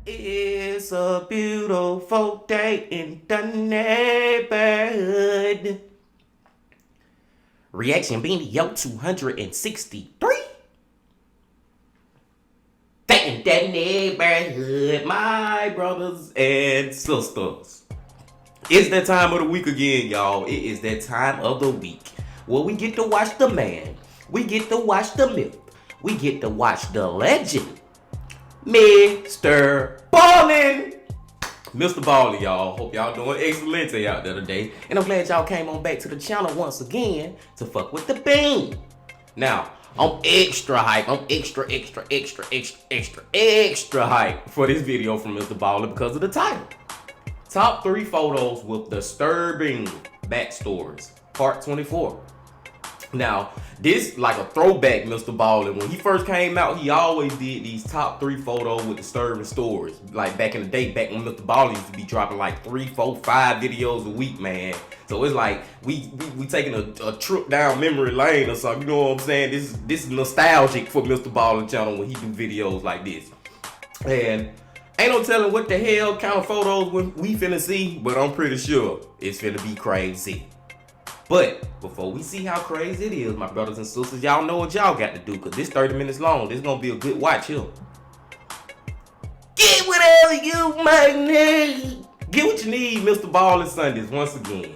It's a beautiful day in the neighborhood. Reaction video 263. Day in the neighborhood, my brothers and sisters. It's that time of the week again, y'all. It is that time of the week where we get to watch the man, we get to watch the myth, we get to watch the legend, MrBallen. MrBallen, y'all. Hope y'all doing excellent out there today. And I'm glad y'all came on back to the channel once again to fuck with the bean. Now, I'm extra hype. I'm extra hype for this video from MrBallen because of the title. Top 3 photos with disturbing backstories. Part 24. Now, this like a throwback MrBallen. When he first came out, he always did these top 3 photos with disturbing stories. Like back in the day, back when MrBallen used to be dropping like 3, 4, 5 videos a week, man. So it's like we taking a trip down memory lane or something. You know what I'm saying? This is nostalgic for MrBallen channel when he do videos like this. And ain't no telling what the hell kind of photos we finna see, but I'm pretty sure it's finna be crazy. But before we see how crazy it is, my brothers and sisters, y'all know what y'all got to do, because this 30 minutes long. This is going to be a good watch here. Get whatever you might need. Get what you need, MrBallen Sundays, once again.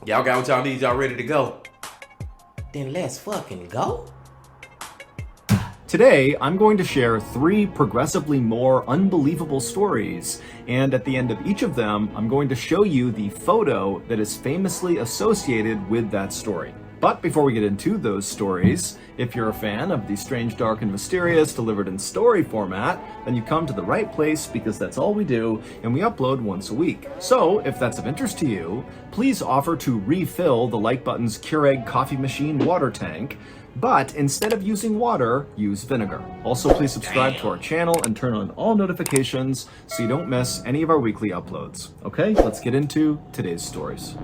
Y'all got what y'all need? Y'all ready to go? Then let's fucking go. Today, I'm going to share 3 progressively more unbelievable stories, and at the end of each of them, I'm going to show you the photo that is famously associated with that story. But before we get into those stories, if you're a fan of the strange, dark, and mysterious delivered in story format, then you come to the right place, because that's all we do, and we upload once a week. So, if that's of interest to you, please offer to refill the like button's Keurig coffee machine water tank, but instead of using water, use vinegar. Also, please subscribe to our channel and turn on all notifications so you don't miss any of our weekly uploads. Okay, let's get into today's stories.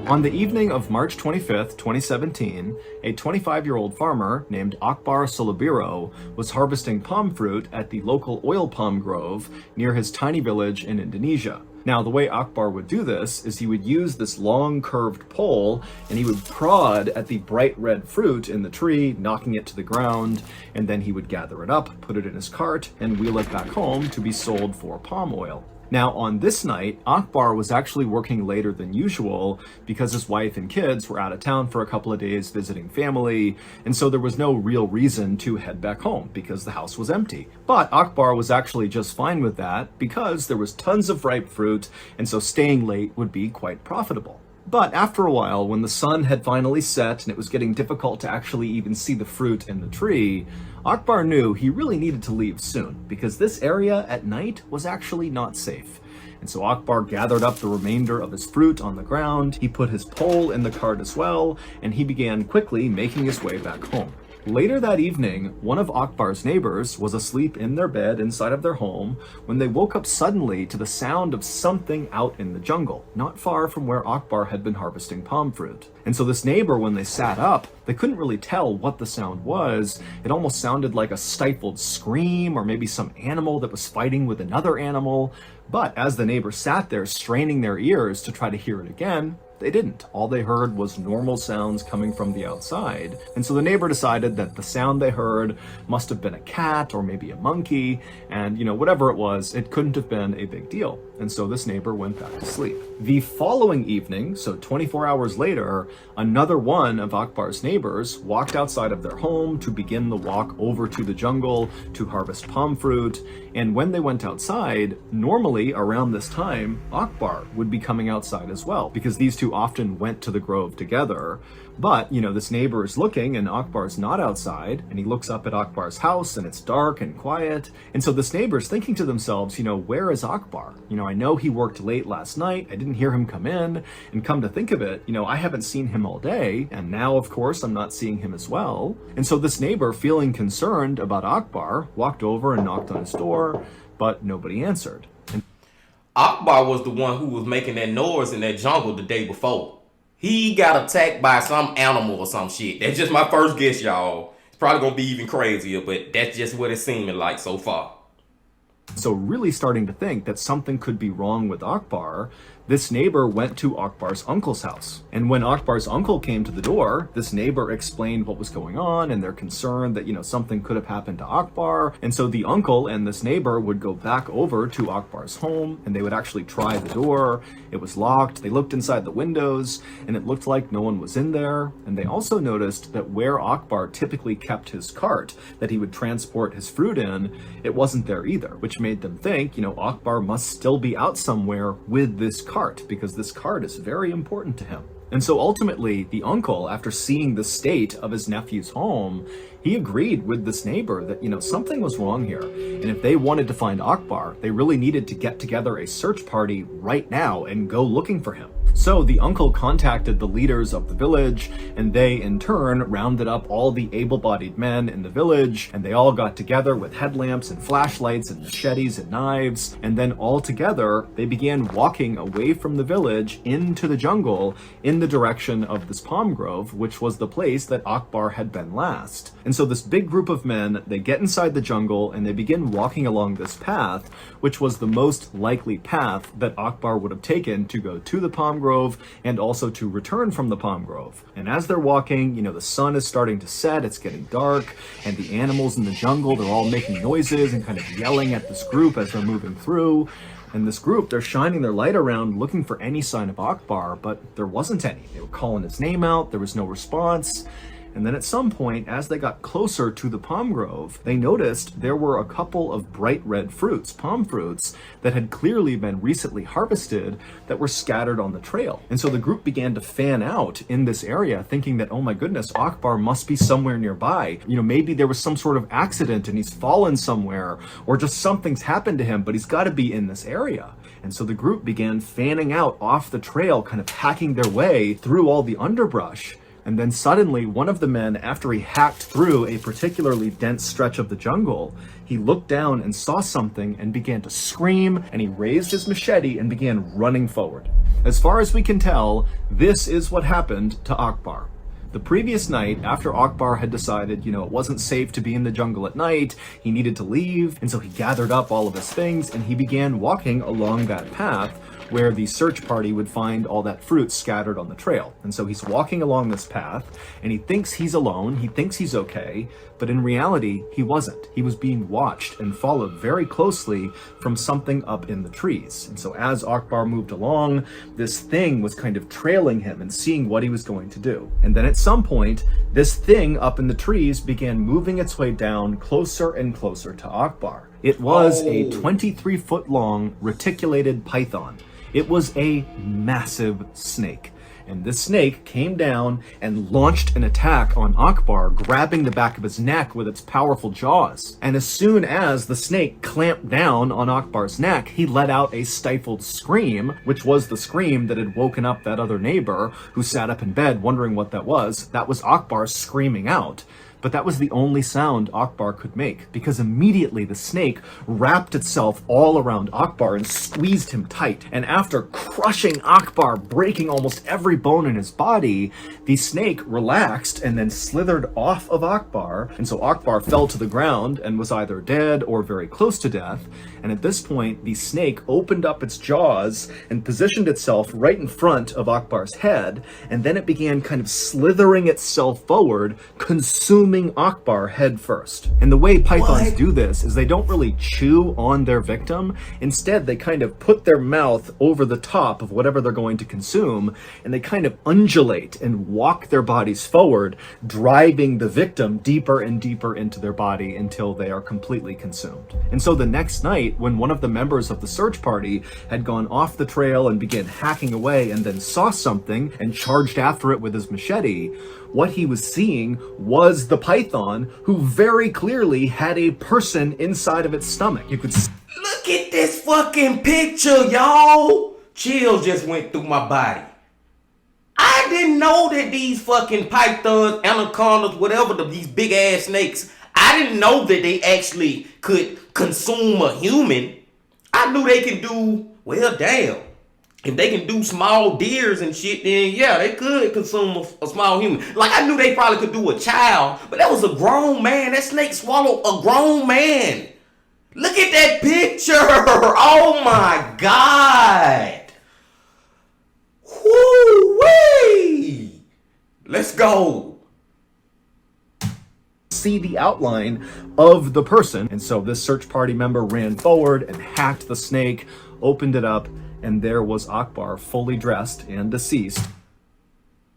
On the evening of March 25th, 2017, a 25-year-old farmer named Akbar Solabiro was harvesting palm fruit at the local oil palm grove near his tiny village in Indonesia. Now, the way Akbar would do this is he would use this long curved pole and he would prod at the bright red fruit in the tree, knocking it to the ground, and then he would gather it up, put it in his cart, and wheel it back home to be sold for palm oil. Now, on this night, Akbar was actually working later than usual because his wife and kids were out of town for a couple of days visiting family, and so there was no real reason to head back home because the house was empty. But Akbar was actually just fine with that because there was tons of ripe fruit, and so staying late would be quite profitable. But after a while, when the sun had finally set and it was getting difficult to actually even see the fruit in the tree, Akbar knew he really needed to leave soon because this area at night was actually not safe. And so Akbar gathered up the remainder of his fruit on the ground, he put his pole in the cart as well, and he began quickly making his way back home. Later that evening, one of Akbar's neighbors was asleep in their bed inside of their home when they woke up suddenly to the sound of something out in the jungle, not far from where Akbar had been harvesting palm fruit. And so this neighbor, when they sat up, they couldn't really tell what the sound was. It almost sounded like a stifled scream or maybe some animal that was fighting with another animal. But as the neighbor sat there straining their ears to try to hear it again, they didn't. All they heard was normal sounds coming from the outside. And so the neighbor decided that the sound they heard must have been a cat or maybe a monkey, and whatever it was, it couldn't have been a big deal. And so this neighbor went back to sleep. The following evening, so 24 hours later, another one of Akbar's neighbors walked outside of their home to begin the walk over to the jungle to harvest palm fruit. And when they went outside, normally around this time, Akbar would be coming outside as well, because these two often went to the grove together. But, this neighbor is looking and Akbar's not outside, and he looks up at Akbar's house and it's dark and quiet. And so this neighbor's thinking to themselves, where is Akbar? I know he worked late last night. I didn't hear him come in. And come to think of it, I haven't seen him all day. And now, of course, I'm not seeing him as well. And so this neighbor, feeling concerned about Akbar, walked over and knocked on his door, but nobody answered. Akbar was the one who was making that noise in that jungle the day before. He got attacked by some animal or some shit. That's just my first guess, y'all. It's probably gonna be even crazier, but that's just what it's seeming like so far. So really starting to think that something could be wrong with Akbar, this neighbor went to Akbar's uncle's house. And when Akbar's uncle came to the door, this neighbor explained what was going on and they're concerned that, something could have happened to Akbar. And so the uncle and this neighbor would go back over to Akbar's home and they would actually try the door. It was locked. They looked inside the windows and it looked like no one was in there. And they also noticed that where Akbar typically kept his cart that he would transport his fruit in, it wasn't there either, which made them think, Akbar must still be out somewhere with this cart, because this cart is very important to him. And so ultimately, the uncle, after seeing the state of his nephew's home, he agreed with this neighbor that, something was wrong here. And if they wanted to find Akbar, they really needed to get together a search party right now and go looking for him. So the uncle contacted the leaders of the village, and they in turn rounded up all the able-bodied men in the village, and they all got together with headlamps and flashlights and machetes and knives, and then all together they began walking away from the village into the jungle in the direction of this palm grove, which was the place that Akbar had been last. And so this big group of men, they get inside the jungle and they begin walking along this path, which was the most likely path that Akbar would have taken to go to the palm grove and also to return from the palm grove. And as they're walking, the sun is starting to set, it's getting dark, and the animals in the jungle, they're all making noises and kind of yelling at this group as they're moving through. And this group, they're shining their light around looking for any sign of Akbar, but there wasn't any. They were calling his name out, there was no response. And then at some point, as they got closer to the palm grove, they noticed there were a couple of bright red fruits, palm fruits, that had clearly been recently harvested that were scattered on the trail. And so the group began to fan out in this area, thinking that, oh my goodness, Akbar must be somewhere nearby. Maybe there was some sort of accident and he's fallen somewhere, or just something's happened to him, but he's got to be in this area. And so the group began fanning out off the trail, kind of hacking their way through all the underbrush. And then suddenly, one of the men, after he hacked through a particularly dense stretch of the jungle, he looked down and saw something and began to scream, and he raised his machete and began running forward. As far as we can tell, this is what happened to Akbar. The previous night, after Akbar had decided, it wasn't safe to be in the jungle at night, he needed to leave, and so he gathered up all of his things and he began walking along that path where the search party would find all that fruit scattered on the trail. And so he's walking along this path and he thinks he's alone, he thinks he's okay, but in reality, he wasn't. He was being watched and followed very closely from something up in the trees. And so as Akbar moved along, this thing was kind of trailing him and seeing what he was going to do. And then at some point, this thing up in the trees began moving its way down closer and closer to Akbar. It was a 23-foot long reticulated python. It was a massive snake. And this snake came down and launched an attack on Akbar, grabbing the back of his neck with its powerful jaws. And as soon as the snake clamped down on Akbar's neck, he let out a stifled scream, which was the scream that had woken up that other neighbor who sat up in bed wondering what that was. That was Akbar screaming out. But that was the only sound Akbar could make, because immediately the snake wrapped itself all around Akbar and squeezed him tight. And after crushing Akbar, breaking almost every bone in his body, the snake relaxed and then slithered off of Akbar. And so Akbar fell to the ground and was either dead or very close to death. And at this point, the snake opened up its jaws and positioned itself right in front of Akbar's head. And then it began kind of slithering itself forward, consuming consuming Akbar head first. And the way pythons do this is they don't really chew on their victim. Instead, they kind of put their mouth over the top of whatever they're going to consume, and they kind of undulate and walk their bodies forward, driving the victim deeper and deeper into their body until they are completely consumed. And so the next night, when one of the members of the search party had gone off the trail and began hacking away and then saw something and charged after it with his machete, what he was seeing was the python, who very clearly had a person inside of its stomach. You could Look at this fucking picture, y'all. Chills just went through my body. I didn't know that these fucking pythons, anacondas, whatever, these big ass snakes, I didn't know that they actually could consume a human. I knew they could do, well, damn. If they can do small deers and shit, then yeah, they could consume a small human. Like, I knew they probably could do a child, but that was a grown man. That snake swallowed a grown man. Look at that picture. Oh my God. Woo-wee. Let's go. See the outline of the person. And so this search party member ran forward and hacked the snake, opened it up, and there was Akbar, fully dressed and deceased.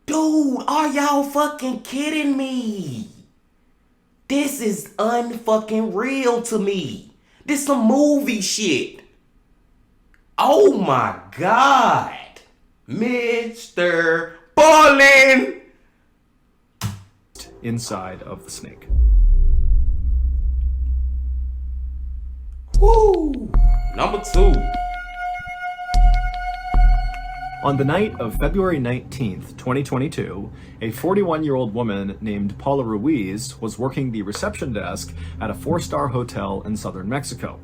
Dude, are y'all fucking kidding me? This is unfucking real to me. This some movie shit. Oh my God. MrBallen. Inside of the snake. Woo. Number 2. On the night of February 19th, 2022, a 41-year-old woman named Paula Ruiz was working the reception desk at a 4-star hotel in southern Mexico.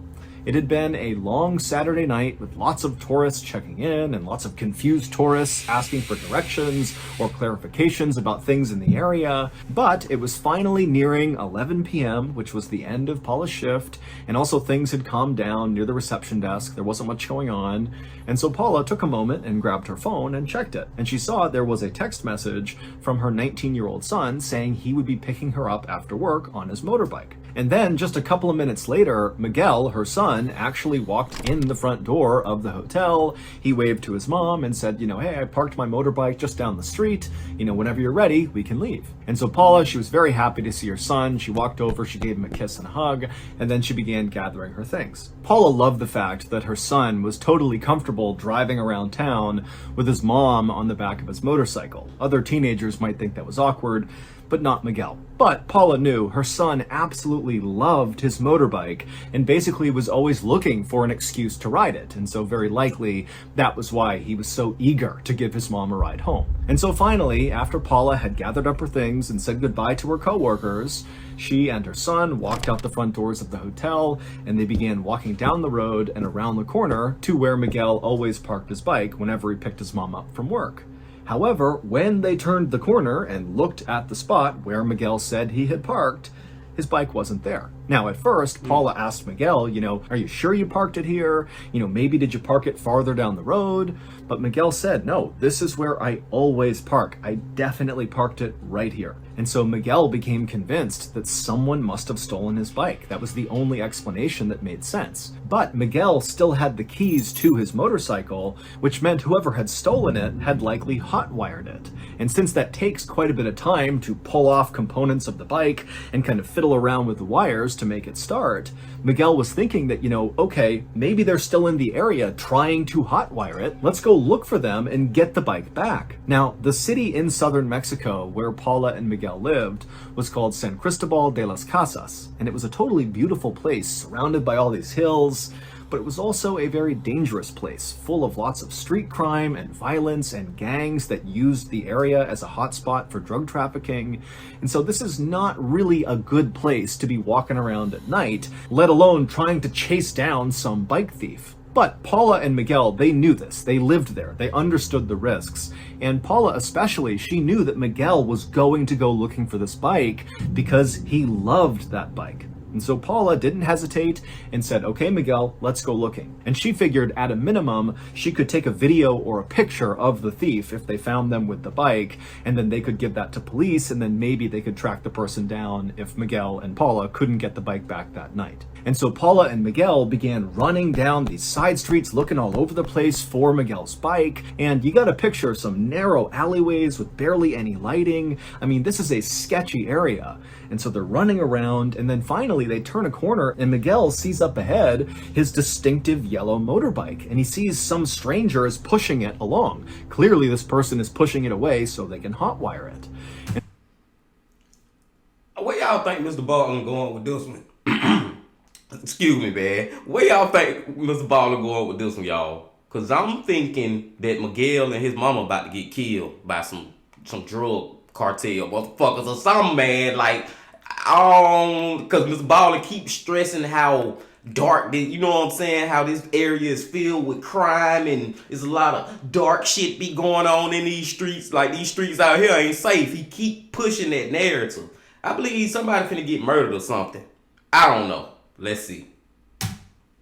It had been a long Saturday night with lots of tourists checking in and lots of confused tourists asking for directions or clarifications about things in the area. But it was finally nearing 11 p.m., which was the end of Paula's shift, and also things had calmed down near the reception desk. There wasn't much going on. And so Paula took a moment and grabbed her phone and checked it. And she saw there was a text message from her 19-year-old son saying he would be picking her up after work on his motorbike. And then just a couple of minutes later, Miguel, her son, actually walked in the front door of the hotel. He waved to his mom and said, hey, I parked my motorbike just down the street. Whenever you're ready, we can leave. And so Paula, she was very happy to see her son. She walked over, she gave him a kiss and a hug, and then she began gathering her things. Paula loved the fact that her son was totally comfortable driving around town with his mom on the back of his motorcycle. Other teenagers might think that was awkward, but not Miguel. But Paula knew her son absolutely loved his motorbike and basically was always looking for an excuse to ride it. And so very likely that was why he was so eager to give his mom a ride home. And so finally, after Paula had gathered up her things and said goodbye to her coworkers, she and her son walked out the front doors of the hotel, and they began walking down the road and around the corner to where Miguel always parked his bike whenever he picked his mom up from work. However, when they turned the corner and looked at the spot where Miguel said he had parked, his bike wasn't there. Now, at first, Paula asked Miguel, are you sure you parked it here? Maybe did you park it farther down the road? But Miguel said, no, this is where I always park. I definitely parked it right here. And so Miguel became convinced that someone must have stolen his bike. That was the only explanation that made sense. But Miguel still had the keys to his motorcycle, which meant whoever had stolen it had likely hotwired it. And since that takes quite a bit of time to pull off components of the bike and kind of fiddle around with the wires to make it start, Miguel was thinking that, okay, maybe they're still in the area trying to hotwire it. Let's go look for them and get the bike back. Now, the city in southern Mexico where Paula and Miguel lived was called San Cristobal de las Casas, and it was a totally beautiful place surrounded by all these hills, but it was also a very dangerous place, full of lots of street crime and violence and gangs that used the area as a hotspot for drug trafficking. And so this is not really a good place to be walking around at night, let alone trying to chase down some bike thief. But Paula and Miguel, they knew this. They lived there. They understood the risks. And Paula especially, she knew that Miguel was going to go looking for this bike because he loved that bike. And so Paula didn't hesitate and said, okay, Miguel, let's go looking. And she figured at a minimum, she could take a video or a picture of the thief if they found them with the bike, and then they could give that to police, and then maybe they could track the person down if Miguel and Paula couldn't get the bike back that night. And so Paula and Miguel began running down these side streets, looking all over the place for Miguel's bike. And you got a picture of some narrow alleyways with barely any lighting. I mean, this is a sketchy area. And so they're running around, and then finally they turn a corner and Miguel sees up ahead his distinctive yellow motorbike, and he sees some stranger is pushing it along. Clearly this person is pushing it away so they can hotwire it. Where y'all think MrBallen going with this one? Excuse me, man. Where y'all think MrBallen going with this one, y'all? Cause I'm thinking that Miguel and his mama about to get killed by some drug cartel motherfuckers or something, man. Like, cause MrBallen keeps stressing how dark this, you know what I'm saying? How this area is filled with crime and there's a lot of dark shit be going on in these streets. Like, these streets out here ain't safe. He keep pushing that narrative. I believe somebody finna get murdered or something. I don't know. Let's see.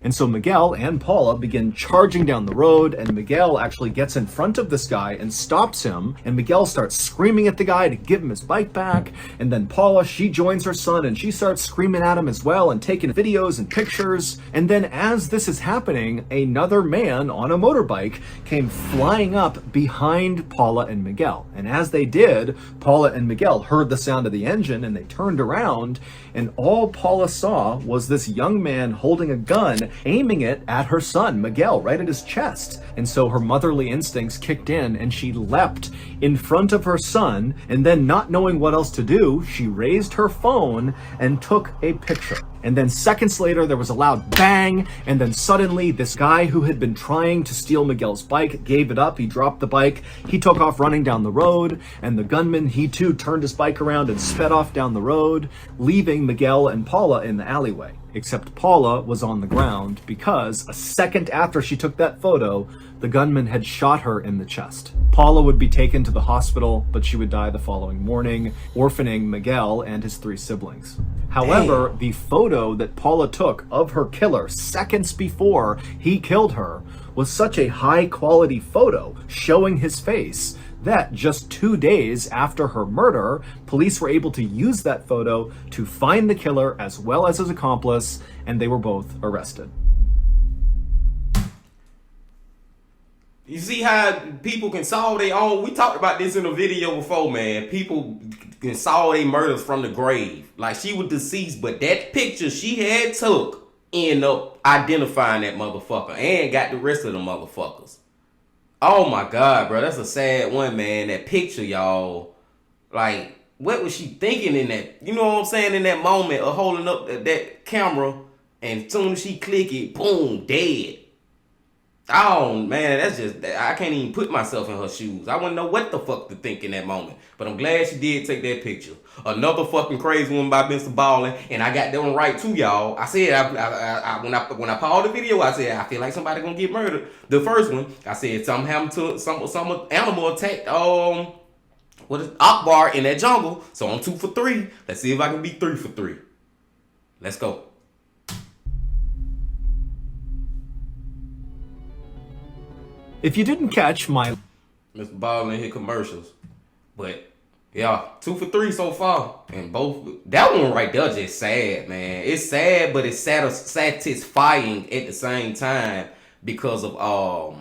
And so Miguel and Paula begin charging down the road, and Miguel actually gets in front of this guy and stops him, and Miguel starts screaming at the guy to give him his bike back. And then Paula, she joins her son and she starts screaming at him as well and taking videos and pictures. And then as this is happening, another man on a motorbike came flying up behind Paula and Miguel. And as they did, Paula and Miguel heard the sound of the engine and they turned around, and all Paula saw was this young man holding a gun, aiming it at her son, Miguel, right at his chest. And so her motherly instincts kicked in and she leapt in front of her son, and then not knowing what else to do, she raised her phone and took a picture. And then seconds later, there was a loud bang, and then suddenly this guy who had been trying to steal Miguel's bike gave it up. He dropped the bike, he took off running down the road, and the gunman, he too turned his bike around and sped off down the road, leaving Miguel and Paula in the alleyway. Except Paula was on the ground because a second after she took that photo, the gunman had shot her in the chest. Paula would be taken to the hospital, but she would die the following morning, orphaning Miguel and his 3 siblings. However, the photo that Paula took of her killer seconds before he killed her was such a high quality photo showing his face that just 2 days after her murder, police were able to use that photo to find the killer as well as his accomplice, and they were both arrested. You see how people can solve their own? We talked about this in a video before, man. People can solve their murders from the grave. Like, she was deceased, but that picture she had took ended up identifying that motherfucker and got the rest of the motherfuckers. Oh my God, bro. That's a sad one, man. That picture, y'all. Like, what was she thinking in that? You know what I'm saying? In that moment of holding up that camera, and as soon as she click it, boom, dead. Oh, man, that's just, I can't even put myself in her shoes. I wouldn't know what the fuck to think in that moment. But I'm glad she did take that picture. Another fucking crazy one by MrBallen, and I got that one right too, y'all. I said, when I paused the video, I said, I feel like somebody gonna get murdered. The first one, I said, something happened to, some animal attacked, what is Akbar in that jungle. So I'm 2 for 3. Let's see if I can be 3 for 3. Let's go. If you didn't catch my MrBallen hit commercials, but yeah, 2 for 3 so far, and both that one right there just sad, man. It's sad, but it's satisfying at the same time because of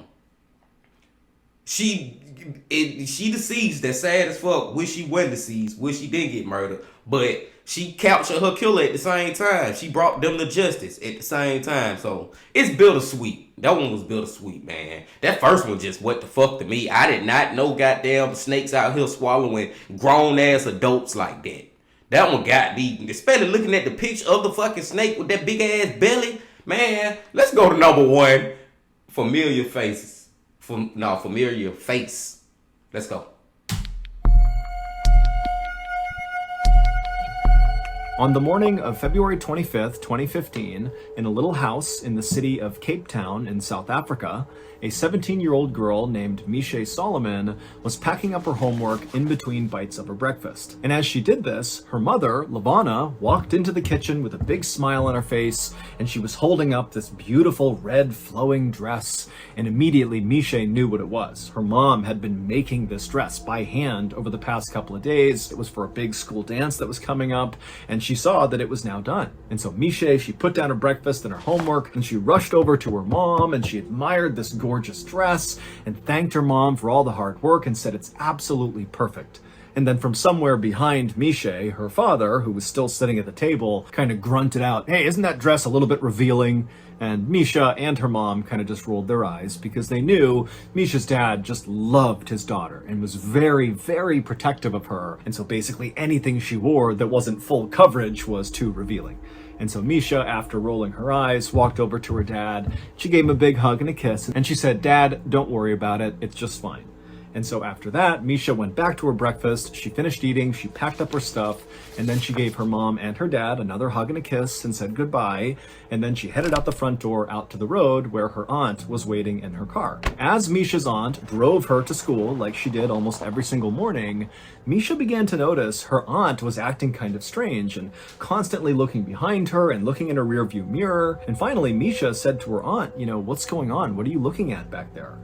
she deceased. That's sad as fuck. Wish she wasn't deceased. Wish she didn't get murdered, but she captured her killer at the same time. She brought them to justice at the same time. So it's bittersweet. That one was bittersweet, man. That first one just what the fuck to me. I did not know goddamn snakes out here swallowing grown ass adults like that. That one got me, especially looking at the picture of the fucking snake with that big ass belly. Man, let's go to number 1. Familiar faces. Familiar face. Let's go. On the morning of February 25th, 2015, in a little house in the city of Cape Town in South Africa, a 17-year-old girl named Misha Solomon was packing up her homework in between bites of her breakfast. And as she did this, her mother, Lavana, walked into the kitchen with a big smile on her face, and she was holding up this beautiful red flowing dress. And immediately Misha knew what it was. Her mom had been making this dress by hand over the past couple of days. It was for a big school dance that was coming up, and she saw that it was now done. And so Misha, she put down her breakfast and her homework, and she rushed over to her mom, and she admired this gorgeous dress and thanked her mom for all the hard work and said it's absolutely perfect. And then from somewhere behind Misha, her father, who was still sitting at the table, kind of grunted out, "Hey, isn't that dress a little bit revealing?" And Misha and her mom kind of just rolled their eyes because they knew Misha's dad just loved his daughter and was very, very protective of her. And so basically anything she wore that wasn't full coverage was too revealing. And so Misha, after rolling her eyes, walked over to her dad. She gave him a big hug and a kiss, and she said, "Dad, don't worry about it. It's just fine." And so after that, Misha went back to her breakfast. She finished eating, she packed up her stuff, and then she gave her mom and her dad another hug and a kiss and said goodbye. And then she headed out the front door out to the road where her aunt was waiting in her car. As Misha's aunt drove her to school, like she did almost every single morning, Misha began to notice her aunt was acting kind of strange and constantly looking behind her and looking in her rearview mirror. And finally, Misha said to her aunt, "What's going on? What are you looking at back there?"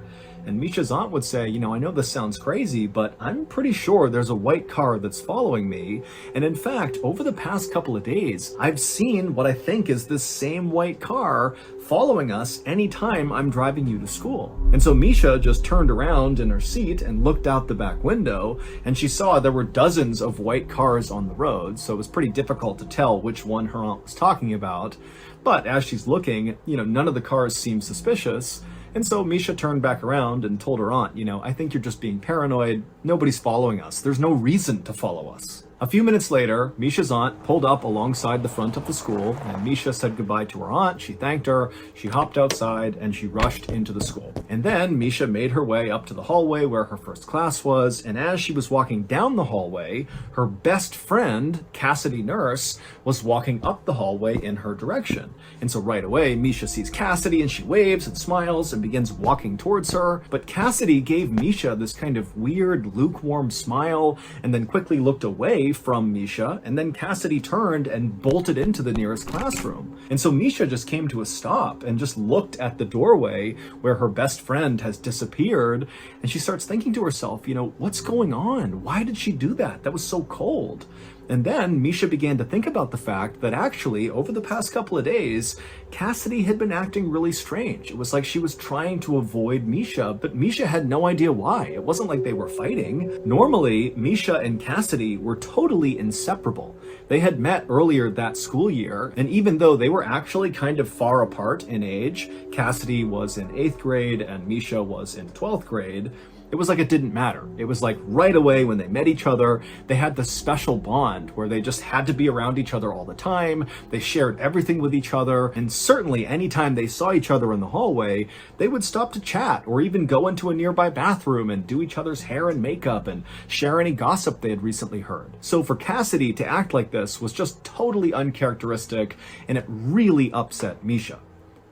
And Misha's aunt would say, "I know this sounds crazy, but I'm pretty sure there's a white car that's following me. And in fact, over the past couple of days, I've seen what I think is this same white car following us anytime I'm driving you to school." And so Misha just turned around in her seat and looked out the back window, and she saw there were dozens of white cars on the road, so it was pretty difficult to tell which one her aunt was talking about. But as she's looking, none of the cars seemed suspicious. And so Misha turned back around and told her aunt, "I think you're just being paranoid. Nobody's following us. There's no reason to follow us." A few minutes later, Misha's aunt pulled up alongside the front of the school, and Misha said goodbye to her aunt. She thanked her, she hopped outside, and she rushed into the school. And then Misha made her way up to the hallway where her first class was, and as she was walking down the hallway, her best friend, Cassidy Nurse, was walking up the hallway in her direction. And so right away, Misha sees Cassidy, and she waves and smiles and begins walking towards her. But Cassidy gave Misha this kind of weird, lukewarm smile, and then quickly looked away from Misha, and then Cassidy turned and bolted into the nearest classroom. And so Misha just came to a stop and just looked at the doorway where her best friend has disappeared, and she starts thinking to herself, what's going on? Why did she do that? That was so cold. And then Misha began to think about the fact that actually, over the past couple of days, Cassidy had been acting really strange. It was like she was trying to avoid Misha, but Misha had no idea why. It wasn't like they were fighting. Normally, Misha and Cassidy were totally inseparable. They had met earlier that school year, and even though they were actually kind of far apart in age, Cassidy was in 8th grade and Misha was in 12th grade, it was like it didn't matter. It was like right away when they met each other, they had this special bond where they just had to be around each other all the time. They shared everything with each other. And certainly anytime they saw each other in the hallway, they would stop to chat or even go into a nearby bathroom and do each other's hair and makeup and share any gossip they had recently heard. So for Cassidy to act like this was just totally uncharacteristic, and it really upset Misha.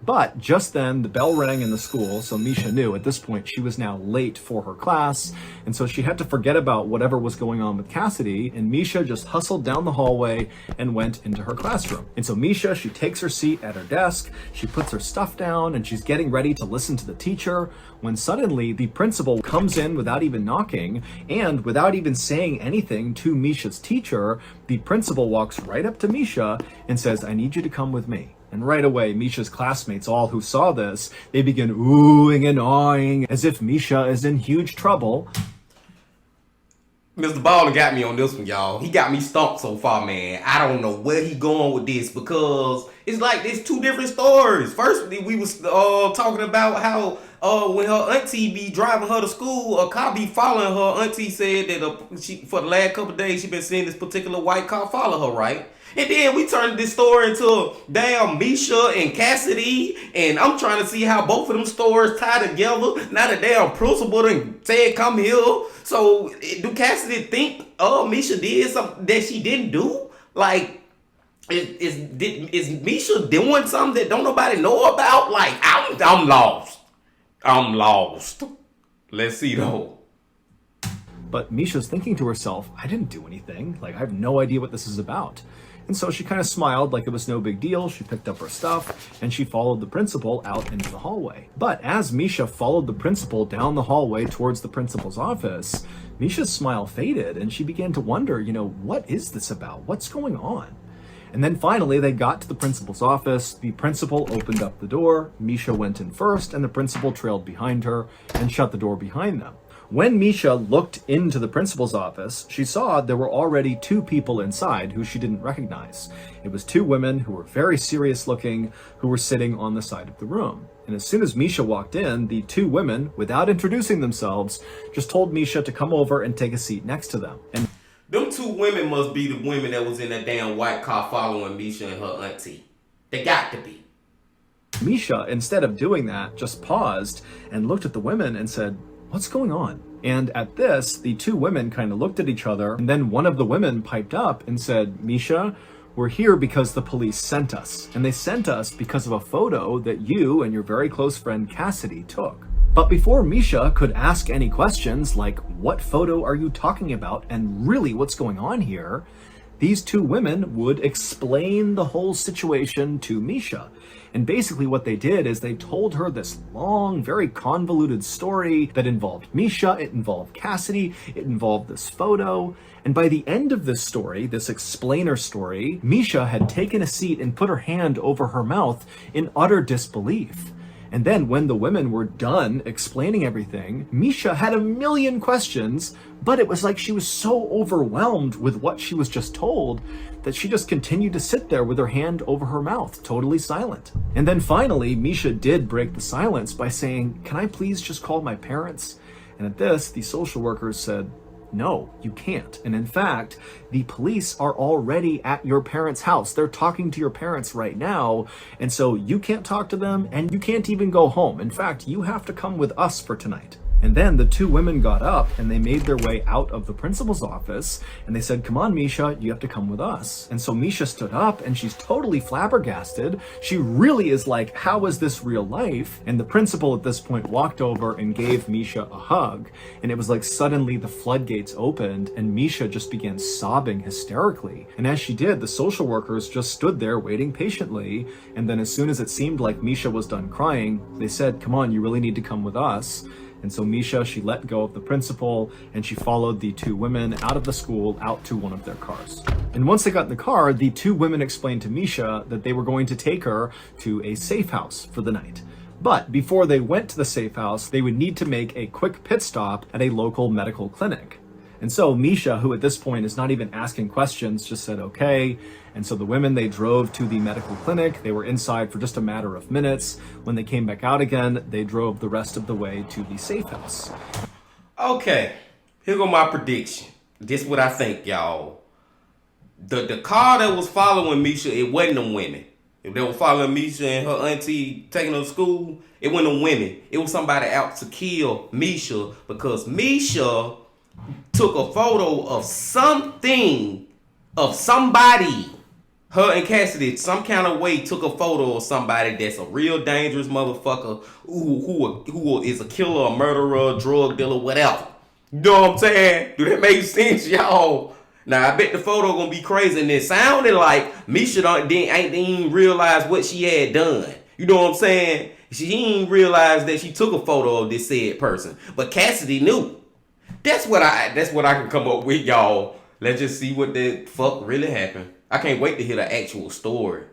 But just then, the bell rang in the school, so Misha knew at this point she was now late for her class, and so she had to forget about whatever was going on with Cassidy, and Misha just hustled down the hallway and went into her classroom. And so Misha, she takes her seat at her desk, she puts her stuff down, and she's getting ready to listen to the teacher, when suddenly the principal comes in without even knocking, and without even saying anything to Misha's teacher, the principal walks right up to Misha and says, "I need you to come with me." And right away, Misha's classmates, all who saw this, they begin oohing and awing as if Misha is in huge trouble. MrBallen got me on this one, y'all. He got me stumped so far, man. I don't know where he going with this because it's like there's two different stories. First, we was talking about how when her auntie be driving her to school, a car be following her. Auntie said that she for the last couple of days she been seeing this particular white car follow her, right? And then we turned this story into damn Misha and Cassidy, and I'm trying to see how both of them stories tie together. Now the damn principal done said come here. So do Cassidy think Misha did something that she didn't do? Like, Is Misha doing something that don't nobody know about? Like, I'm lost. I'm lost. Let's see though. But Misha's thinking to herself, I didn't do anything. Like, I have no idea what this is about. And so she kind of smiled like it was no big deal. She picked up her stuff and she followed the principal out into the hallway. But as Misha followed the principal down the hallway towards the principal's office, Misha's smile faded and she began to wonder, what is this about? What's going on? And then finally they got to the principal's office. The principal opened up the door. Misha went in first and the principal trailed behind her and shut the door behind them. When Misha looked into the principal's office, she saw there were already two people inside who she didn't recognize. It was two women who were very serious looking, who were sitting on the side of the room. And as soon as Misha walked in, the two women, without introducing themselves, just told Misha to come over and take a seat next to them. And them two women must be the women that was in that damn white car following Misha and her auntie. They got to be. Misha, instead of doing that, just paused and looked at the women and said, what's going on? And at this, the two women kind of looked at each other, and then one of the women piped up and said, Misha, we're here because the police sent us. And they sent us because of a photo that you and your very close friend Cassidy took. But before Misha could ask any questions like, what photo are you talking about? And really, what's going on here? These two women would explain the whole situation to Misha. And basically what they did is they told her this long, very convoluted story that involved Misha, it involved Cassidy, it involved this photo. And by the end of this story, this explainer story, Misha had taken a seat and put her hand over her mouth in utter disbelief. And then when the women were done explaining everything, Misha had a million questions, but it was like she was so overwhelmed with what she was just told that she just continued to sit there with her hand over her mouth, totally silent. And then finally, Misha did break the silence by saying, can I please just call my parents? And at this, the social workers said, no, you can't. And in fact, the police are already at your parents' house. They're talking to your parents right now. And so you can't talk to them and you can't even go home. In fact, you have to come with us for tonight. And then the two women got up and they made their way out of the principal's office and they said, come on, Misha, you have to come with us. And so Misha stood up and she's totally flabbergasted. She really is like, how is this real life? And the principal at this point walked over and gave Misha a hug. And it was like suddenly the floodgates opened and Misha just began sobbing hysterically. And as she did, the social workers just stood there waiting patiently. And then as soon as it seemed like Misha was done crying, they said, come on, you really need to come with us. And so Misha, she let go of the principal and she followed the two women out of the school out to one of their cars. And once they got in the car, the two women explained to Misha that they were going to take her to a safe house for the night. But before they went to the safe house, they would need to make a quick pit stop at a local medical clinic. And so Misha, who at this point is not even asking questions, just said, okay. And so the women, they drove to the medical clinic. They were inside for just a matter of minutes. When they came back out again, they drove the rest of the way to the safe house. Okay, here go my prediction. This what I think, y'all. The car that was following Misha, it wasn't them women. If they were following Misha and her auntie taking her to school, it wasn't them women. It was somebody out to kill Misha because Misha took a photo of something, of somebody. Her and Cassidy, some kind of way, took a photo of somebody that's a real dangerous motherfucker who is a killer, a murderer, a drug dealer, whatever. You know what I'm saying? Do that make sense, y'all? Now, I bet the photo gonna be crazy, and it sounded like Misha ain't even realize what she had done. You know what I'm saying? She ain't realize that she took a photo of this said person. But Cassidy knew. That's what I can come up with, y'all. Let's just see what the fuck really happened. I can't wait to hear the actual story.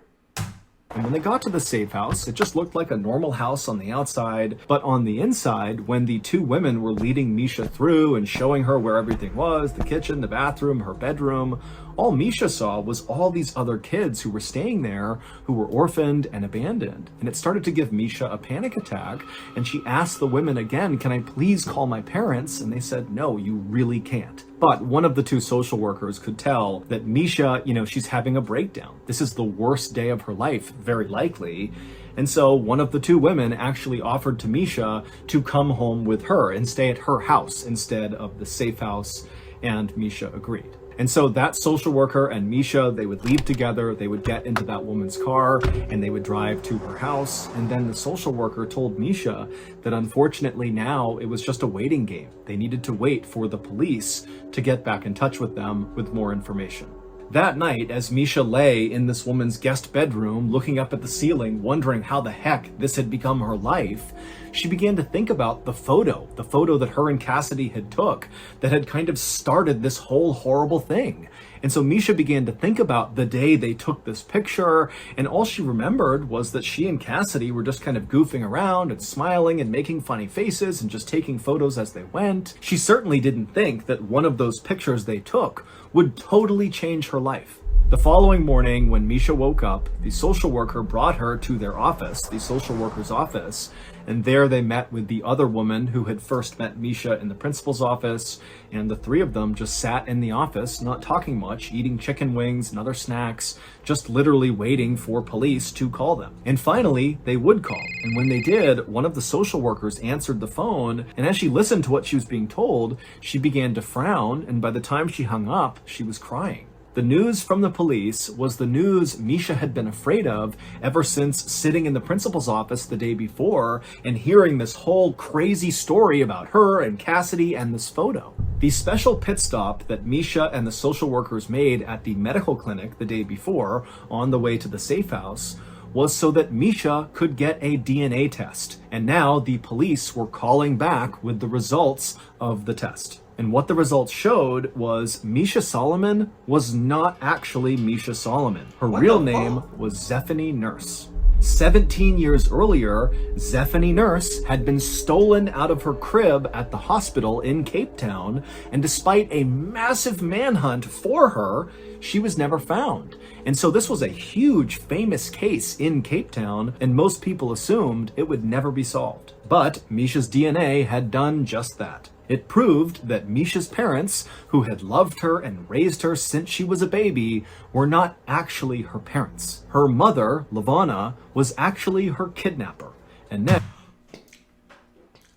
And when they got to the safe house, it just looked like a normal house on the outside, but on the inside, when the two women were leading Misha through and showing her where everything was, the kitchen, the bathroom, her bedroom, all Misha saw was all these other kids who were staying there who were orphaned and abandoned. And it started to give Misha a panic attack. And she asked the women again, can I please call my parents? And they said, no, you really can't. But one of the two social workers could tell that Misha, she's having a breakdown. This is the worst day of her life, very likely. And so one of the two women actually offered to Misha to come home with her and stay at her house instead of the safe house. And Misha agreed. And so that social worker and Misha, they would leave together, they would get into that woman's car, and they would drive to her house. And then the social worker told Misha that unfortunately now it was just a waiting game. They needed to wait for the police to get back in touch with them with more information. That night, as Misha lay in this woman's guest bedroom, looking up at the ceiling, wondering how the heck this had become her life, she began to think about the photo that her and Cassidy had took that had kind of started this whole horrible thing. And so Misha began to think about the day they took this picture, and all she remembered was that she and Cassidy were just kind of goofing around and smiling and making funny faces and just taking photos as they went. She certainly didn't think that one of those pictures they took would totally change her life. The following morning, when Misha woke up, the social worker brought her to their office, the social worker's office, and there they met with the other woman who had first met Misha in the principal's office, and the three of them just sat in the office, not talking much, eating chicken wings and other snacks, just literally waiting for police to call them. And finally, they would call, and when they did, one of the social workers answered the phone, and as she listened to what she was being told, she began to frown, and by the time she hung up, she was crying. The news from the police was the news Misha had been afraid of ever since sitting in the principal's office the day before and hearing this whole crazy story about her and Cassidy and this photo. The special pit stop that Misha and the social workers made at the medical clinic the day before on the way to the safe house was so that Misha could get a DNA test. And now the police were calling back with the results of the test. And what the results showed was Misha Solomon was not actually Misha Solomon. Her real name was Zephany Nurse. 17 years earlier, Zephany Nurse had been stolen out of her crib at the hospital in Cape Town, and despite a massive manhunt for her, she was never found. And so this was a huge, famous case in Cape Town, and most people assumed it would never be solved. But Misha's DNA had done just that. It proved that Misha's parents, who had loved her and raised her since she was a baby, were not actually her parents. Her mother, Lavana, was actually her kidnapper. And now,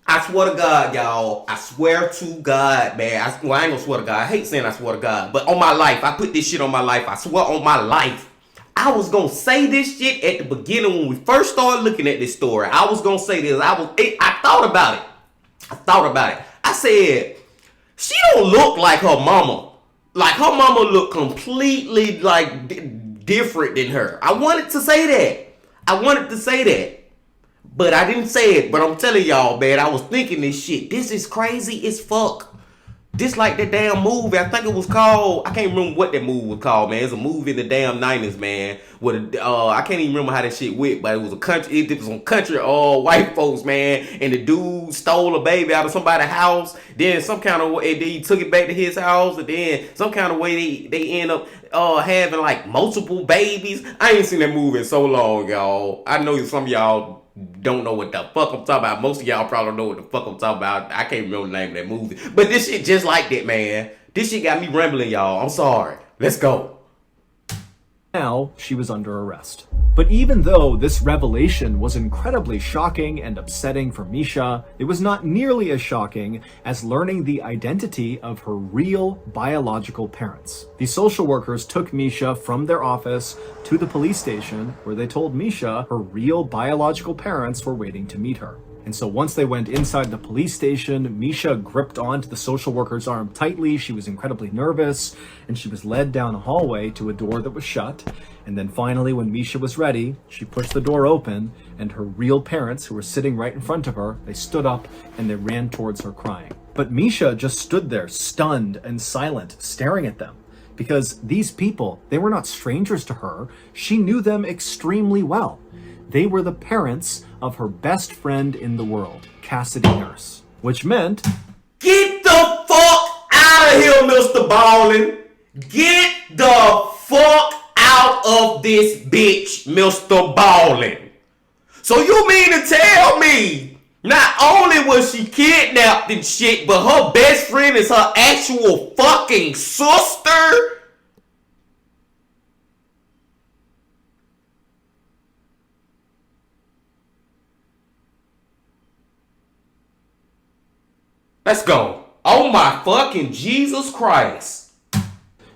I swear to God, y'all. I swear to God, man. I ain't gonna swear to God. I hate saying I swear to God. But on my life, I put this shit on my life. I swear on my life. I was gonna say this shit at the beginning when we first started looking at this story. I was gonna say this. I thought about it. I said, she don't look like her mama. Like, her mama look completely, like, different than her. I wanted to say that. But I didn't say it. But I'm telling y'all, man, I was thinking this shit. This is crazy as fuck. This like that damn movie. I think it was called, I can't remember what that movie was called, man. It's a movie in the damn 90s, man. With I can't even remember how that shit went, but it was it was some country white folks, man. And the dude stole a baby out of somebody's house. Then some kind of way, then he took it back to his house. And then some kind of way they end up having like multiple babies. I ain't seen that movie in so long, y'all. I know some of y'all don't know what the fuck I'm talking about. Most of y'all probably know what the fuck I'm talking about. I can't remember the name of that movie. But this shit just like that, man. This shit got me rambling, y'all. I'm sorry. Let's go. now she was under arrest. But even though this revelation was incredibly shocking and upsetting for Misha, it was not nearly as shocking as learning the identity of her real biological parents. The social workers took Misha from their office to the police station, where they told Misha her real biological parents were waiting to meet her. And so once they went inside the police station, Misha gripped onto the social worker's arm tightly. She was incredibly nervous, and she was led down a hallway to a door that was shut. And then finally, when Misha was ready, she pushed the door open, and her real parents, who were sitting right in front of her, they stood up and they ran towards her crying. But Misha just stood there, stunned and silent, staring at them. Because these people, they were not strangers to her. She knew them extremely well. They were the parents of her best friend in the world, Cassidy Nurse. Which meant, get the fuck out of here, MrBallen. Get the fuck out of this bitch, MrBallen. So you mean to tell me not only was she kidnapped and shit, but her best friend is her actual fucking sister? Let's go. Oh my fucking Jesus Christ.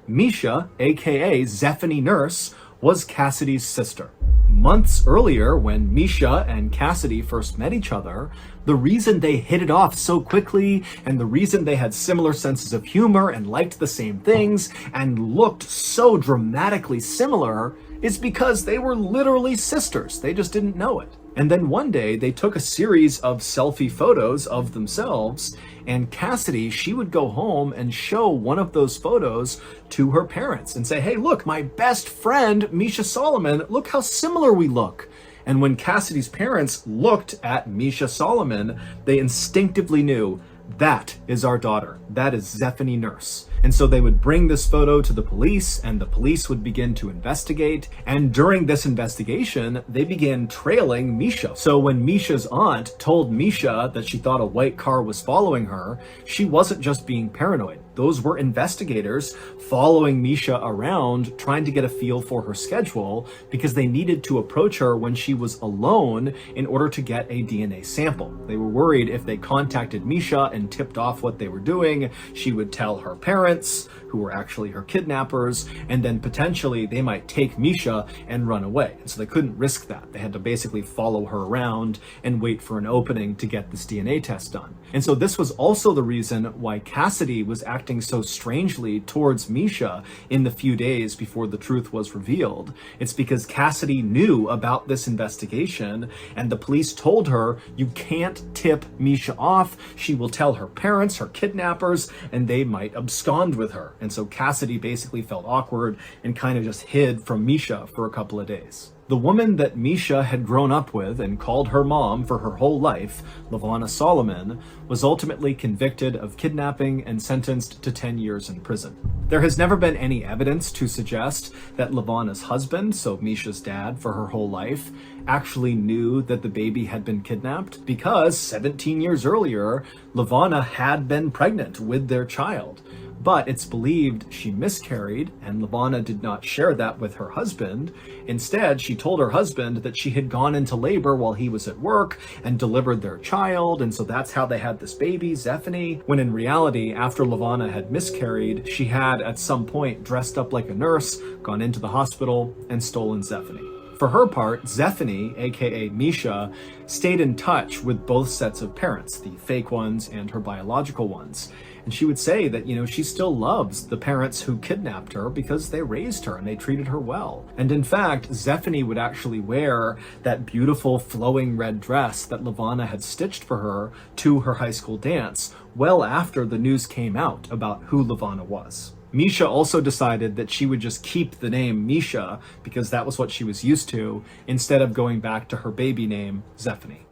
Misha, aka Zephany Nurse, was Cassidy's sister. Months earlier, when Misha and Cassidy first met each other, the reason they hit it off so quickly and the reason they had similar senses of humor and liked the same things and looked so dramatically similar is because they were literally sisters. They just didn't know it. And then one day they took a series of selfie photos of themselves, and Cassidy, she would go home and show one of those photos to her parents and say, hey, look, my best friend, Misha Solomon, look how similar we look. And when Cassidy's parents looked at Misha Solomon, they instinctively knew, that is our daughter. That is Zephany Nurse. And so they would bring this photo to the police, and the police would begin to investigate. And during this investigation, they began trailing Misha. So when Misha's aunt told Misha that she thought a white car was following her, she wasn't just being paranoid. Those were investigators following Misha around, trying to get a feel for her schedule, because they needed to approach her when she was alone in order to get a DNA sample. They were worried if they contacted Misha and tipped off what they were doing, she would tell her parents, who were actually her kidnappers, and then potentially they might take Misha and run away. And so they couldn't risk that. They had to basically follow her around and wait for an opening to get this DNA test done. And so this was also the reason why Cassidy was acting so strangely towards Misha in the few days before the truth was revealed. It's because Cassidy knew about this investigation, and the police told her, you can't tip Misha off. She will tell her parents, her kidnappers, and they might abscond with her. And so Cassidy basically felt awkward and kind of just hid from Misha for a couple of days. The woman that Misha had grown up with and called her mom for her whole life, LaVonna Solomon, was ultimately convicted of kidnapping and sentenced to 10 years in prison. There has never been any evidence to suggest that LaVonna's husband, so Misha's dad for her whole life, actually knew that the baby had been kidnapped, because 17 years earlier, LaVonna had been pregnant with their child. But it's believed she miscarried, and LaVonna did not share that with her husband. Instead, she told her husband that she had gone into labor while he was at work and delivered their child, and so that's how they had this baby, Zephany, when in reality, after LaVonna had miscarried, she had at some point dressed up like a nurse, gone into the hospital, and stolen Zephany. For her part, Zephany, aka Misha, stayed in touch with both sets of parents, the fake ones and her biological ones. And she would say that, she still loves the parents who kidnapped her because they raised her and they treated her well. And in fact, Zephany would actually wear that beautiful flowing red dress that LaVonna had stitched for her to her high school dance, well after the news came out about who LaVonna was. Misha also decided that she would just keep the name Misha because that was what she was used to, instead of going back to her baby name, Zephany.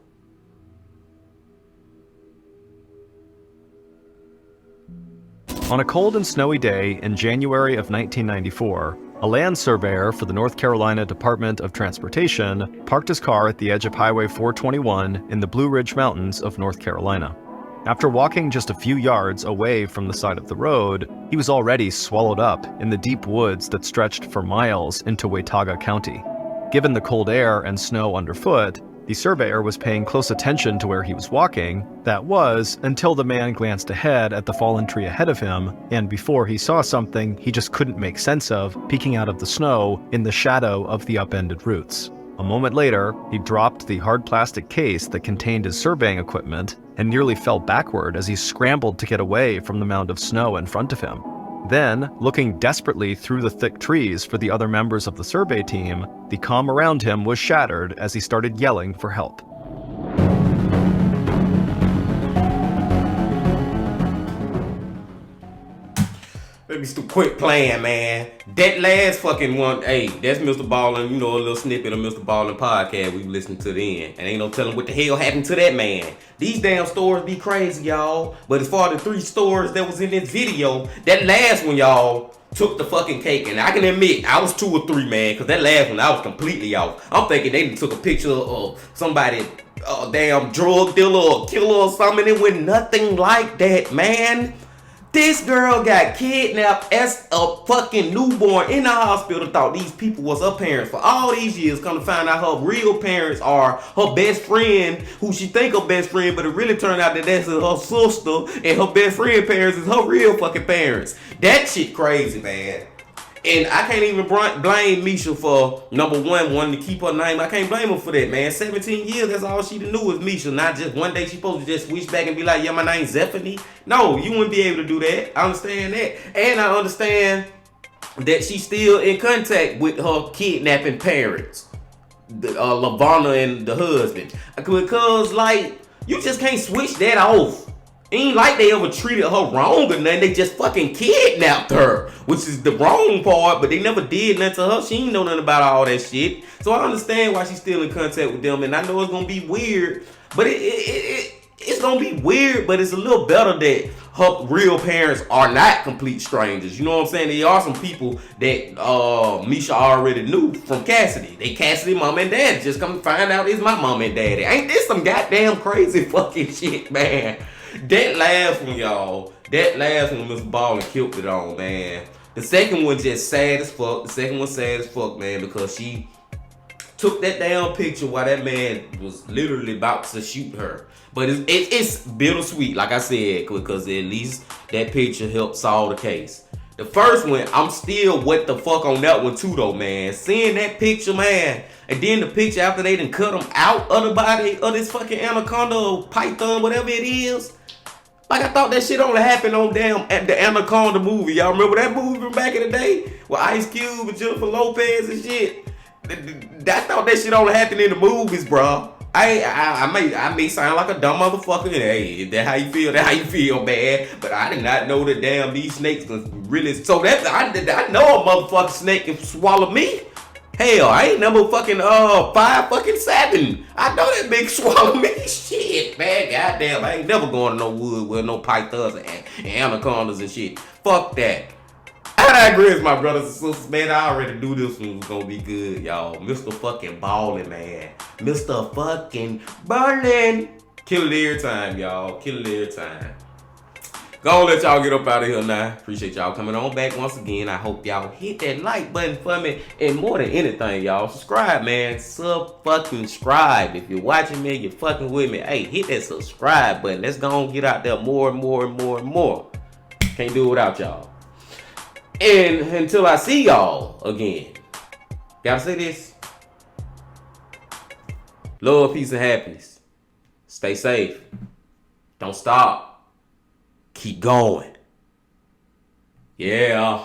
On a cold and snowy day in January of 1994, a land surveyor for the North Carolina Department of Transportation parked his car at the edge of Highway 421 in the Blue Ridge Mountains of North Carolina. After walking just a few yards away from the side of the road, he was already swallowed up in the deep woods that stretched for miles into Watauga County. Given the cold air and snow underfoot, the surveyor was paying close attention to where he was walking, that was, until the man glanced ahead at the fallen tree ahead of him, and before he saw something he just couldn't make sense of peeking out of the snow in the shadow of the upended roots. A moment later, he dropped the hard plastic case that contained his surveying equipment and nearly fell backward as he scrambled to get away from the mound of snow in front of him. Then, looking desperately through the thick trees for the other members of the survey team, the calm around him was shattered as he started yelling for help. Let me just quit playing, man. That last fucking one, hey, that's MrBallen, a little snippet of MrBallen podcast we listened to then. And ain't no telling what the hell happened to that man. These damn stories be crazy, y'all. But as far as the 3 stories that was in this video, that last one, y'all, took the fucking cake. And I can admit, I was 2 or 3, man, because that last one, I was completely off. I'm thinking they took a picture of somebody, a damn drug dealer or killer or something. It went nothing like that, man. This girl got kidnapped as a fucking newborn in the hospital. Thought these people was her parents for all these years. Come to find out her real parents are her best friend, who she think her best friend, but it really turned out that that's her sister, and her best friend parents is her real fucking parents. That shit crazy, man. And I can't even blame Misha for, number one, wanting to keep her name. I can't blame her for that, man. 17 years, that's all she knew was Misha. Not just one day she supposed to just switch back and be like, yeah, my name's Zephany. No, you wouldn't be able to do that. I understand that. And I understand that she's still in contact with her kidnapping parents, Lavonna and the husband. Because, like, you just can't switch that off. Ain't like they ever treated her wrong or nothing. They just fucking kidnapped her, which is the wrong part, but they never did nothing to her. She ain't know nothing about all that shit. So I understand why she's still in contact with them, and I know it's gonna be weird, but it's gonna be weird, but it's a little better that her real parents are not complete strangers. You know what I'm saying? There are some people that Misha already knew from Cassidy. They Cassidy mom and dad. Just come to find out it's my mom and daddy. Ain't this some goddamn crazy fucking shit, man? That last one, y'all. That last one, MrBallen killed it on, man. The second one just sad as fuck. The second one sad as fuck, man, because she took that damn picture while that man was literally about to shoot her. But it's bittersweet, like I said, because at least that picture helped solve the case. The first one, I'm still what the fuck on that one too, though, man. Seeing that picture, man, and then the picture after they done cut him out of the body of this fucking anaconda or python, whatever it is. Like, I thought that shit only happened on damn the Anaconda movie. Y'all remember that movie from back in the day? With Ice Cube and Jennifer Lopez and shit? I thought that shit only happened in the movies, bro. I may sound like a dumb motherfucker. Hey, that how you feel? That how you feel, man? But I did not know that damn these snakes can really. So that I know a motherfucking snake can swallow me. Hell, I ain't number fucking 5'7". I know that big swallow me. Shit, man, goddamn, I ain't never going to no wood with no pythons and anacondas and shit. Fuck that. And I agree with my brothers and sisters, man. I already knew this one was gonna be good, y'all. Mr. fucking Ballen, man. Mr. fucking Ballen. Kill it every time, y'all. Kill it every time. Gonna let y'all get up out of here now. Appreciate y'all coming on back once again. I hope y'all hit that like button for me. And more than anything, y'all, subscribe, man. Subscribe. If you're watching me, you're fucking with me. Hey, hit that subscribe button. Let's go and get out there more and more and more and more. Can't do it without y'all. And until I see y'all again, gotta say this. Love, peace, and happiness. Stay safe. Don't stop. Keep going. Yeah.